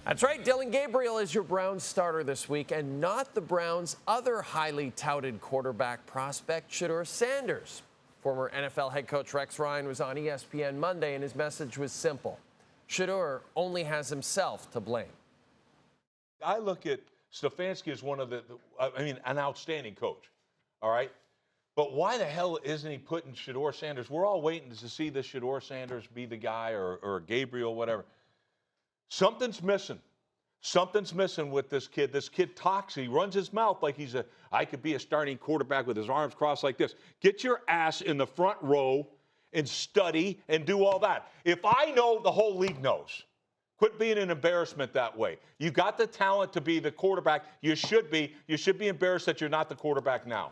That's right. Dillon Gabriel is your Browns starter this week, and not the Browns' other highly touted quarterback prospect, Shedeur Sanders. Former NFL head coach Rex Ryan was on ESPN Monday, and his message was simple. Shedeur only has himself to blame. I look at Stefanski as one of an outstanding coach, all right? But why the hell isn't he putting Shedeur Sanders? We're all waiting to see the Shedeur Sanders be the guy or Gabriel, whatever. Something's missing. Something's missing with this kid. This kid talks. He runs his mouth like I could be a starting quarterback with his arms crossed like this. Get your ass in the front row and study and do all that. If I know, the whole league knows. Quit being an embarrassment that way. You got the talent to be the quarterback. You should be. You should be embarrassed that you're not the quarterback now.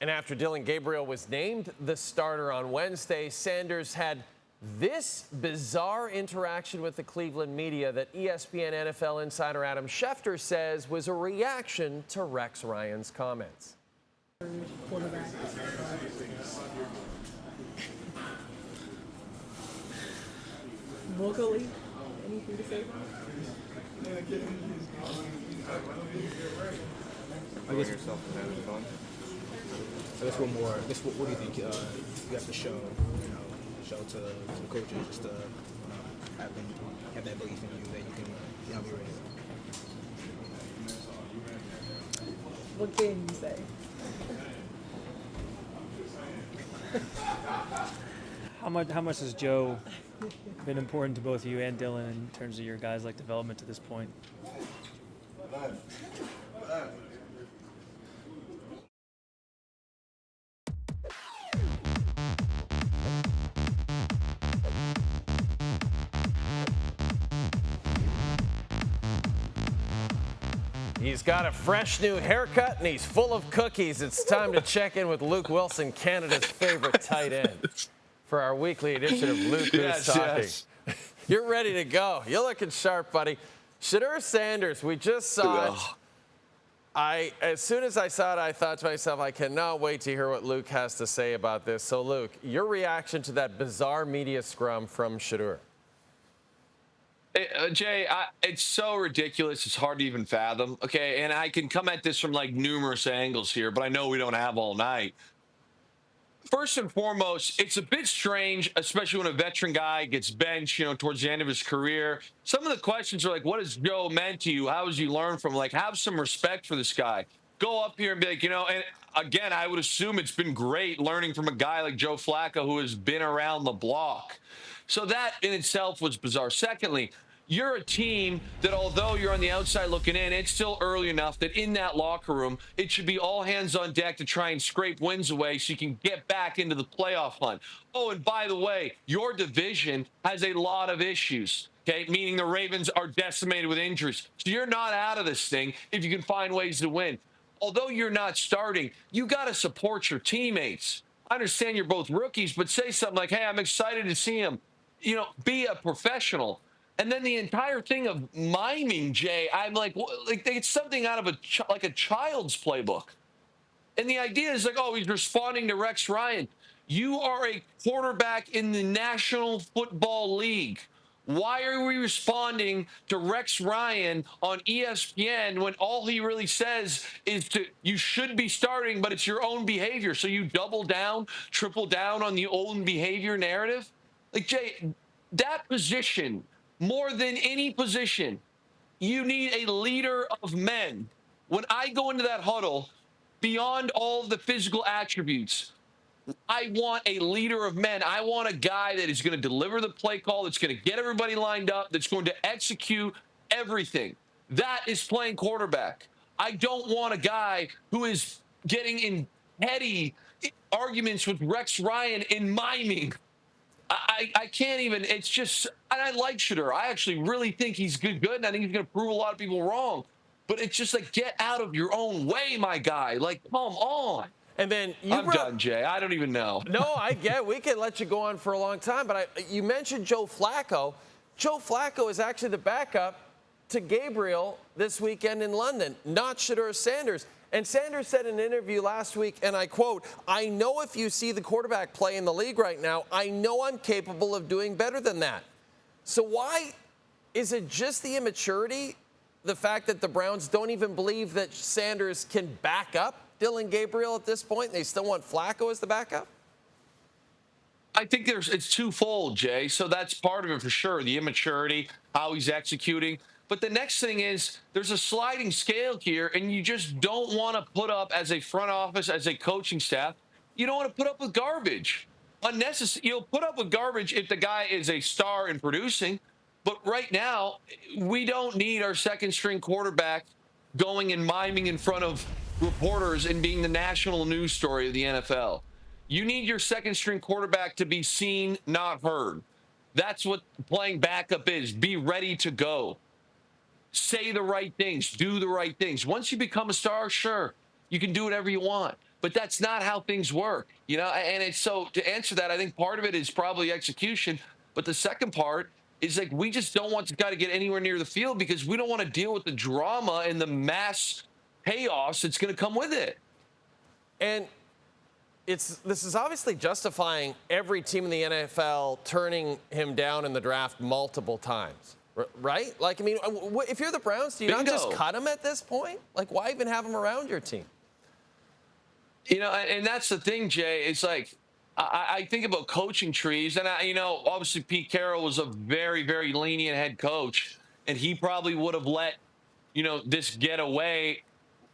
And after Dillon Gabriel was named the starter on Wednesday, Sanders had this bizarre interaction with the Cleveland media that ESPN NFL insider Adam Schefter says was a reaction to Rex Ryan's comments. Quarterback. Vocally, anything to say? I guess yourself I guess one more. I guess what do you think you have to show? Show to the coaches just to have that belief in you that you can be ready. What can you say? How much has Joe been important to both you and Dillon in terms of your guys' development to this point? He's got a fresh new haircut and he's full of cookies. It's time to check in with Luke Willson, Canada's favorite tight end, for our weekly edition of Luke Who's Talking. Yes. You're ready to go. You're looking sharp, buddy. Shedeur Sanders, we just saw it. As soon as I saw it, I thought to myself, I cannot wait to hear what Luke has to say about this. So, Luke, your reaction to that bizarre media scrum from Shedeur? Jay, it's so ridiculous. It's hard to even fathom. Okay, and I can come at this from numerous angles here, but I know we don't have all night. First and foremost, it's a bit strange, especially when a veteran guy gets benched, towards the end of his career. Some of the questions are like, what has Joe meant to you? How has he learned from him? Have some respect for this guy. Go up here and be like, and again, I would assume it's been great learning from a guy like Joe Flacco who has been around the block. So that in itself was bizarre. Secondly, you're a team that, although you're on the outside looking in, it's still early enough that in that locker room, it should be all hands on deck to try and scrape wins away so you can get back into the playoff hunt. Oh, and by the way, your division has a lot of issues, okay, meaning the Ravens are decimated with injuries. So you're not out of this thing if you can find ways to win. Although you're not starting, you got to support your teammates. I understand you're both rookies, but say something like, hey, I'm excited to see him. Be a professional. And then the entire thing of miming, Jay, I'm like it's something out of a child's playbook. And the idea is he's responding to Rex Ryan. You are a quarterback in the National Football League. Why are we responding to Rex Ryan on ESPN when all he really says is you should be starting, but it's your own behavior? So you double down, triple down on the own behavior narrative? Jay, that position, more than any position, you need a leader of men. When I go into that huddle, beyond all of the physical attributes, I want a leader of men. I want a guy that is going to deliver the play call, that's going to get everybody lined up, that's going to execute everything. That is playing quarterback. I don't want a guy who is getting in petty arguments with Rex Ryan and miming. I can't even. It's just, and I like Shedeur. I actually really think he's good, and I think he's going to prove a lot of people wrong. But it's just get out of your own way, my guy. Come on. And then I'm done, Jay. I don't even know. No, I get it. We can let you go on for a long time. But you mentioned Joe Flacco. Joe Flacco is actually the backup to Gabriel this weekend in London, not Shedeur Sanders. And Sanders said in an interview last week, and I quote, "I know if you see the quarterback play in the league right now, I know I'm capable of doing better than that." So why is it just the immaturity, the fact that the Browns don't even believe that Sanders can back up Dillon Gabriel at this point, and they still want Flacco as the backup? I think it's twofold, Jay. So that's part of it for sure. The immaturity, how he's executing. But the next thing is there's a sliding scale here, and you just don't want to put up as a front office, as a coaching staff. You don't want to put up with garbage. Unnecessary. You'll put up with garbage if the guy is a star in producing. But right now, we don't need our second string quarterback going and miming in front of reporters and being the national news story of the NFL. You need your second string quarterback to be seen, not heard. That's what playing backup is. Be ready to go. Say the right things. Do the right things. Once you become a star, sure, you can do whatever you want. But that's not how things work, you know? And it's so, to answer that, I think part of it is probably execution. But the second part is like we just don't want the guy to get anywhere near the field because we don't want to deal with the drama and the mass chaos that's going to come with it. And this is obviously justifying every team in the NFL turning him down in the draft multiple times, right? Like, I mean, if you're the Browns, do you not just cut him at this point? Like, why even have him around your team? You know, and that's the thing, Jay. It's like I think about coaching trees, and obviously Pete Carroll was a very, very lenient head coach, and he probably would have let this get away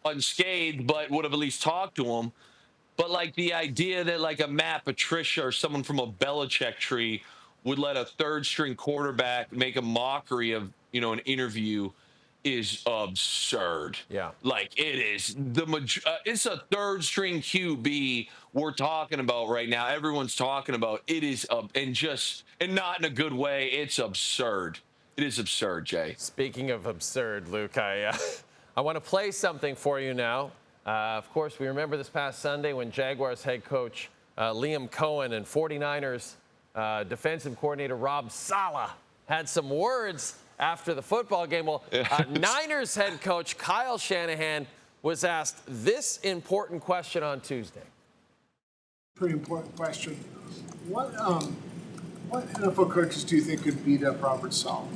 unscathed, but would have at least talked to him. But like the idea that like a Matt Patricia or someone from a Belichick tree would let a third string quarterback make a mockery of an interview is absurd. Yeah. Like it is it's a third string QB we're talking about right now. Everyone's talking about it is and not in a good way. It's absurd. It is absurd, Jay. Speaking of absurd, Luke, I want to play something for you now. Of course, we remember this past Sunday when Jaguars head coach Liam Cohen and 49ers defensive coordinator Robert Saleh had some words after the football game. Well, Niners head coach Kyle Shanahan was asked this important question on Tuesday. Pretty important question. What NFL coaches do you think could beat up Robert Saleh?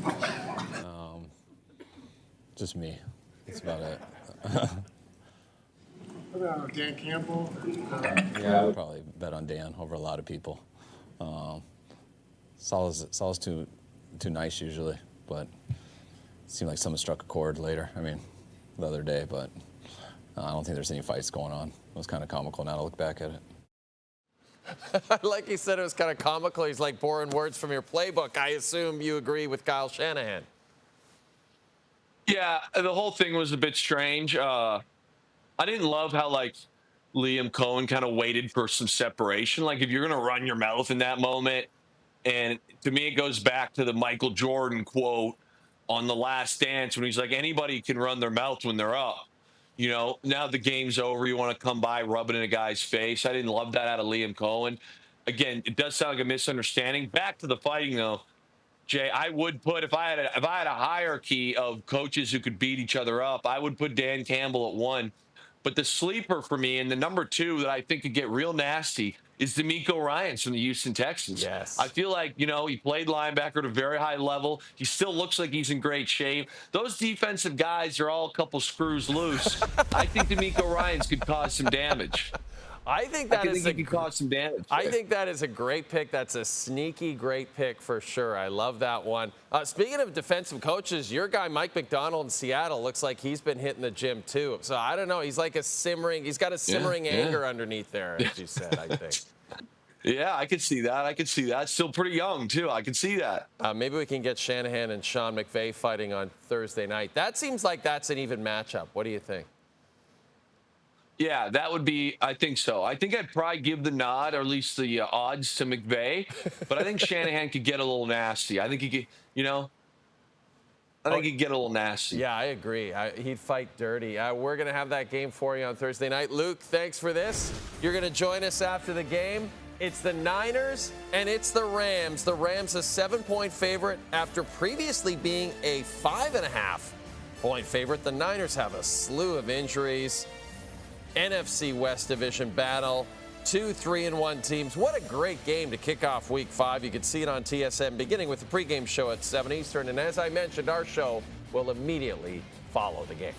Just me. That's about it. What about Dan Campbell? Yeah, I would probably bet on Dan over a lot of people. Saleh's too nice usually, but it seemed like someone struck a chord later. I mean, the other day, but I don't think there's any fights going on. It was kind of comical now to look back at it. Like he said, it was kind of comical. He's like borrowing words from your playbook. I assume you agree with Kyle Shanahan. Yeah, the whole thing was a bit strange. I didn't love how like Liam Cohen kind of waited for some separation. Like if you're going to run your mouth in that moment, and to me it goes back to the Michael Jordan quote on The Last Dance when he's like, anybody can run their mouth when they're up. Now the game's over. You want to come by, rub it in a guy's face. I didn't love that out of Liam Cohen. Again, it does sound like a misunderstanding. Back to the fighting, though, Jay. I would put if I had a hierarchy of coaches who could beat each other up, I would put Dan Campbell at 1. But the sleeper for me and the number 2 that I think could get real nasty is DeMeco Ryans from the Houston Texans. Yes. I feel like, he played linebacker at a very high level. He still looks like he's in great shape. Those defensive guys are all a couple screws loose. I think DeMeco Ryans could cause some damage. I think he could cause some damage. I think that is a great pick. That's a sneaky great pick for sure. I love that one. Speaking of defensive coaches, your guy Mike McDonald in Seattle looks like he's been hitting the gym too. So I don't know. He's like he's got a simmering anger underneath there, as you said, I think. Yeah, I could see that. Still pretty young, too. I can see that. Maybe we can get Shanahan and Sean McVay fighting on Thursday night. That seems like that's an even matchup. What do you think? Yeah, that would be, I think so. I think I'd probably give the nod, or at least the odds to McVay. But I think Shanahan could get a little nasty. I think he could, I think he'd get a little nasty. Yeah, I agree. He'd fight dirty. We're going to have that game for you on Thursday night. Luke, thanks for this. You're going to join us after the game. It's the Niners and it's the Rams. The Rams a 7-point favorite after previously being a 5.5-point favorite. The Niners have a slew of injuries. NFC West Division battle. Two 3-1 teams. What a great game to kick off Week 5. You can see it on TSN beginning with the pregame show at 7 Eastern. And as I mentioned, our show will immediately follow the game.